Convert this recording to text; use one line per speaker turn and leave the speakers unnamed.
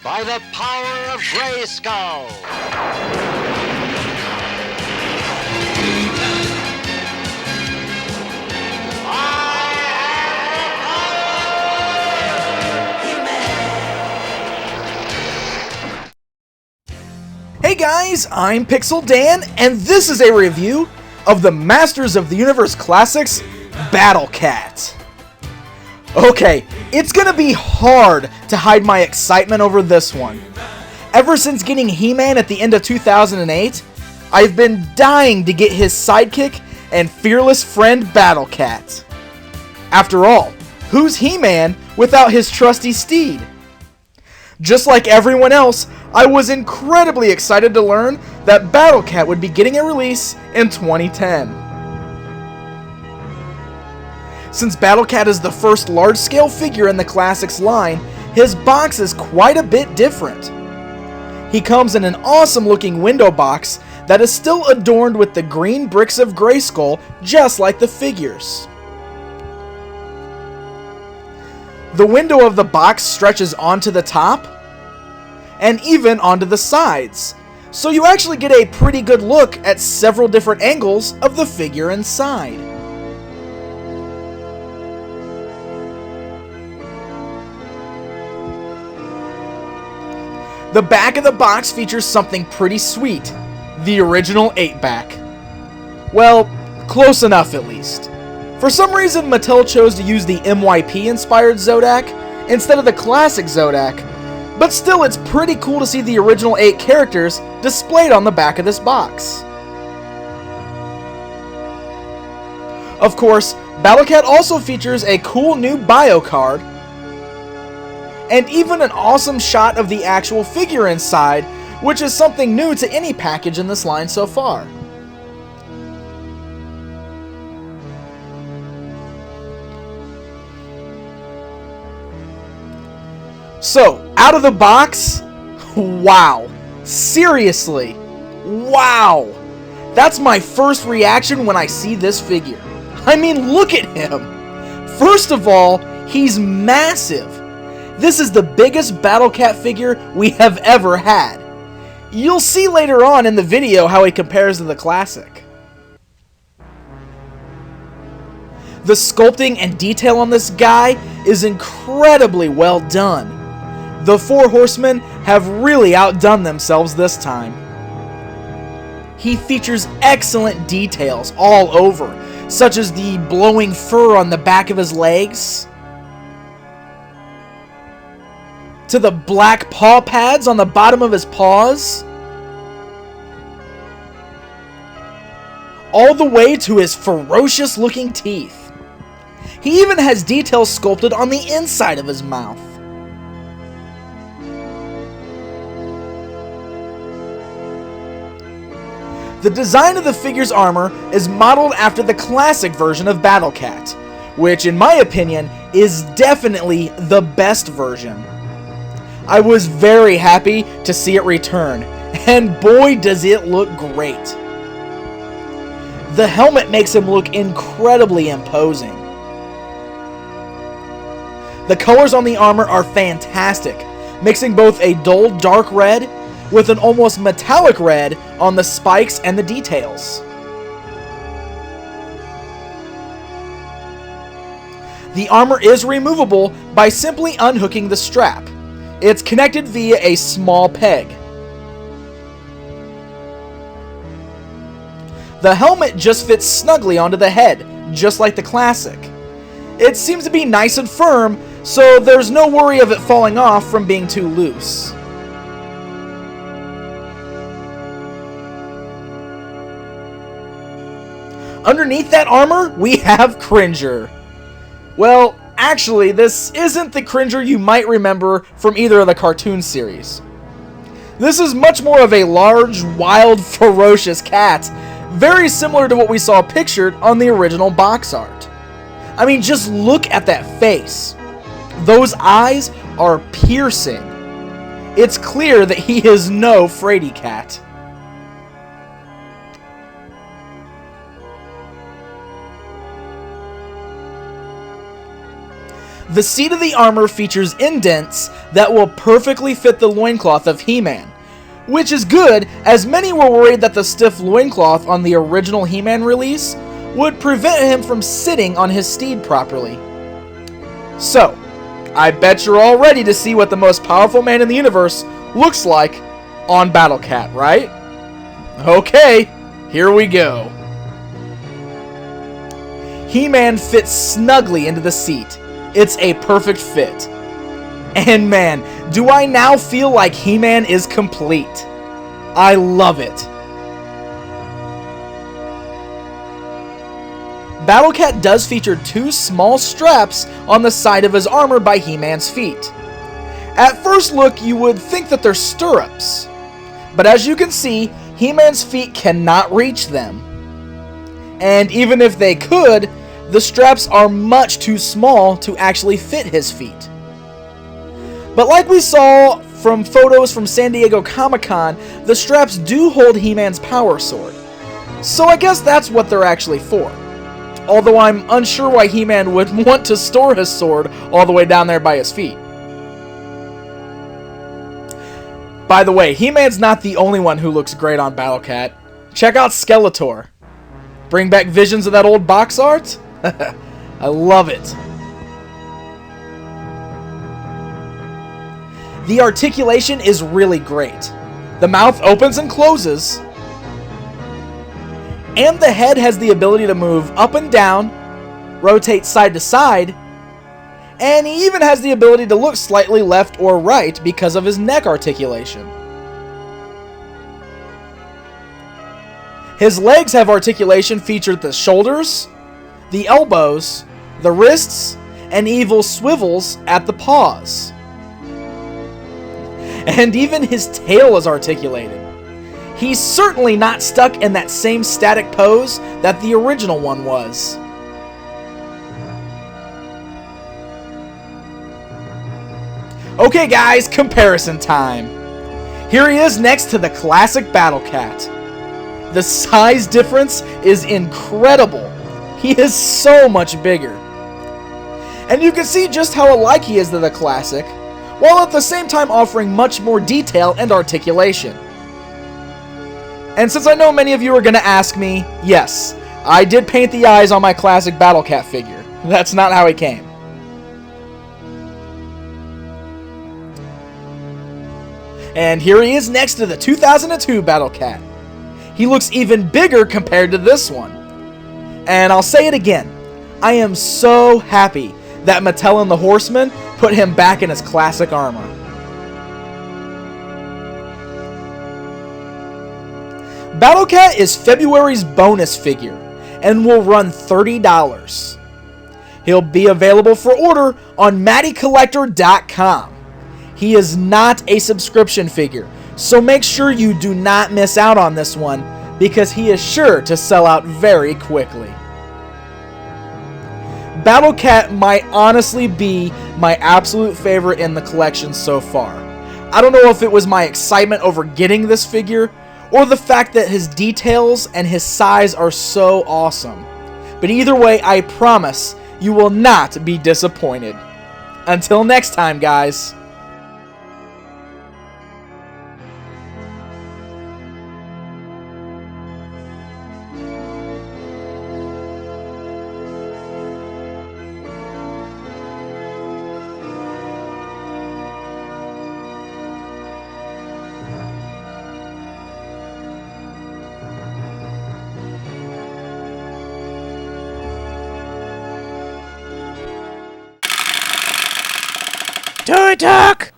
by the power of Grayskull.
Hey guys, I'm Pixel Dan, and this is a review of the Masters of the Universe Classics Battle Cat. Okay, it's gonna be hard to hide my excitement over this one. Ever since getting He-Man at the end of 2008, I've been dying to get his sidekick and fearless friend Battle Cat. After all, who's He-Man without his trusty steed? Just like everyone else, I was incredibly excited to learn that Battle Cat would be getting a release in 2010. Since Battle Cat is the first large-scale figure in the Classics line, his box is quite a bit different. He comes in an awesome-looking window box that is still adorned with the green bricks of Grayskull, just like the figures. The window of the box stretches onto the top and even onto the sides, so you actually get a pretty good look at several different angles of the figure inside. The back of the box features something pretty sweet, the original 8-back. Well, close enough at least. For some reason, Mattel chose to use the MYP-inspired Zodak instead of the classic Zodak, but still it's pretty cool to see the original 8 characters displayed on the back of this box. Of course, Battle Cat also features a cool new bio card, and even an awesome shot of the actual figure inside, which is something new to any package in this line so far. So, out of the box, wow. Seriously, wow. That's my first reaction when I see this figure. I mean, look at him. First of all, he's massive. This is the biggest Battle Cat figure we have ever had. You'll see later on in the video how he compares to the classic. The sculpting and detail on this guy is incredibly well done. The 4 horsemen have really outdone themselves this time. He features excellent details all over, such as the blowing fur on the back of his legs, to the black paw pads on the bottom of his paws, all the way to his ferocious looking teeth. He even has details sculpted on the inside of his mouth. The design of the figure's armor is modeled after the classic version of Battle Cat, which in my opinion is definitely the best version. I was very happy to see it return, and boy does it look great. The helmet makes him look incredibly imposing. The colors on the armor are fantastic, mixing both a dull dark red with an almost metallic red on the spikes and the details. The armor is removable by simply unhooking the strap. It's connected via a small peg. The helmet just fits snugly onto the head, just like the classic. It seems to be nice and firm, so there's no worry of it falling off from being too loose. Underneath that armor, we have Cringer. Well, actually, this isn't the Cringer you might remember from either of the cartoon series. This is much more of a large, wild, ferocious cat, very similar to what we saw pictured on the original box art. I mean, just look at that face. Those eyes are piercing. It's clear that he is no fraidy cat. The seat of the armor features indents that will perfectly fit the loincloth of He-Man, which is good, as many were worried that the stiff loincloth on the original He-Man release would prevent him from sitting on his steed properly. So, I bet you're all ready to see what the most powerful man in the universe looks like on Battle Cat, right? Okay, here we go. He-Man fits snugly into the seat. It's a perfect fit. And man, do I now feel like He-Man is complete. I love it. Battle Cat does feature 2 small straps on the side of his armor by He-Man's feet. At first look, you would think that they're stirrups, but as you can see, He-Man's feet cannot reach them. And even if they could, the straps are much too small to actually fit his feet. But like we saw from photos from San Diego Comic-Con, the straps do hold He-Man's power sword. So I guess that's what they're actually for. Although I'm unsure why He-Man would want to store his sword all the way down there by his feet. By the way, He-Man's not the only one who looks great on Battle Cat. Check out Skeletor. Bring back visions of that old box art? I love it. The articulation is really great. The mouth opens and closes, and the head has the ability to move up and down, rotate side to side, and he even has the ability to look slightly left or right because of his neck articulation. His legs have articulation featured at the shoulders, the elbows, the wrists, and evil swivels at the paws. And even his tail is articulated. He's certainly not stuck in that same static pose that the original one was. Okay guys, comparison time. Here he is next to the classic Battle Cat. The size difference is incredible. He is so much bigger. And you can see just how alike he is to the classic, while at the same time offering much more detail and articulation. And since I know many of you are going to ask me, yes, I did paint the eyes on my classic Battle Cat figure. That's not how he came. And here he is next to the 2002 Battle Cat. He looks even bigger compared to this one. And I'll say it again, I am so happy that Mattel and the Horsemen put him back in his classic armor. Battle Cat is February's bonus figure and will run $30. He'll be available for order on MattyCollector.com. He is not a subscription figure, so make sure you do not miss out on this one because he is sure to sell out very quickly. Battle Cat might honestly be my absolute favorite in the collection so far. I don't know if it was my excitement over getting this figure, or the fact that his details and his size are so awesome. But either way, I promise you will not be disappointed. Until next time, guys.
Toy Talk!